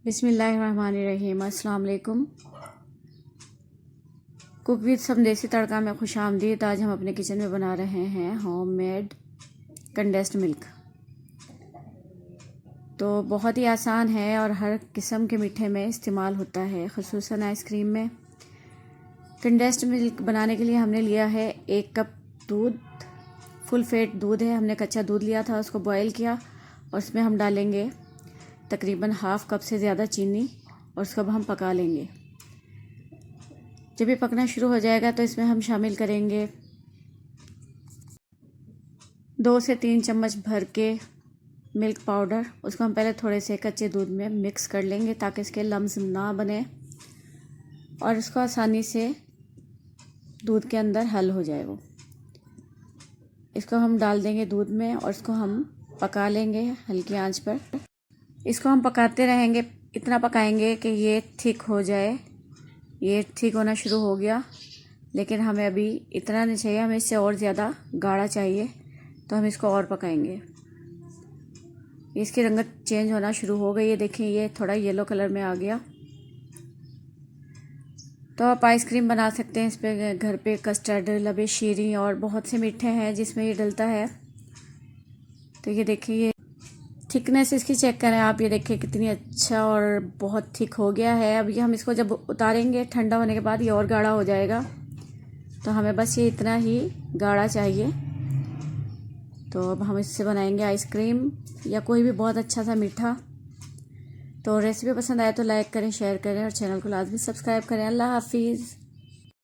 बिस्मिल्लाहिर्रहमानिर्रहीम। अस्सलाम वालेकुम। कुक विद समदेसी तड़का में खुश आमदीद। आज हम अपने किचन में बना रहे हैं होममेड कंडेंस्ड मिल्क। तो बहुत ही आसान है और हर किस्म के मीठे में इस्तेमाल होता है, ख़ुसूसन आइसक्रीम में। कंडेंस्ड मिल्क बनाने के लिए हमने लिया है 1 कप दूध। फुल फेट दूध है। हमने कच्चा दूध लिया था, उसको बॉयल किया और उसमें हम डालेंगे तकरीबन हाफ़ कप से ज़्यादा चीनी और उसको अब हम पका लेंगे। जब ये पकना शुरू हो जाएगा तो इसमें हम शामिल करेंगे 2 से 3 चम्मच भर के मिल्क पाउडर। उसको हम पहले थोड़े से कच्चे दूध में मिक्स कर लेंगे ताकि इसके लम्स ना बने और इसको आसानी से दूध के अंदर हल हो जाए। वो इसको हम डाल देंगे दूध में और इसको हम पका लेंगे हल्की आंच पर। इसको हम पकाते रहेंगे, इतना पकाएंगे कि ये थिक हो जाए। ये थिक होना शुरू हो गया, लेकिन हमें अभी इतना नहीं चाहिए, हमें इससे और ज़्यादा गाढ़ा चाहिए, तो हम इसको और पकाएंगे। इसकी रंगत चेंज होना शुरू हो गई है, देखिए ये थोड़ा येलो कलर में आ गया। तो आप आइसक्रीम बना सकते हैं इस पे, घर पे कस्टर्ड, लबे शीरी और बहुत से मीठे हैं जिसमें ये डलता है। तो ये देखिए, ये थिकनेस इसकी चेक करें आप, ये देखिए कितनी अच्छा और बहुत थिक हो गया है। अब ये हम इसको जब उतारेंगे ठंडा होने के बाद ये और गाढ़ा हो जाएगा। तो हमें बस ये इतना ही गाढ़ा चाहिए। तो अब हम इससे बनाएंगे आइसक्रीम या कोई भी बहुत अच्छा सा मीठा। तो रेसिपी पसंद आए तो लाइक करें, शेयर करें और चैनल को लाजमी सब्सक्राइब करें। अल्लाह हाफिज़।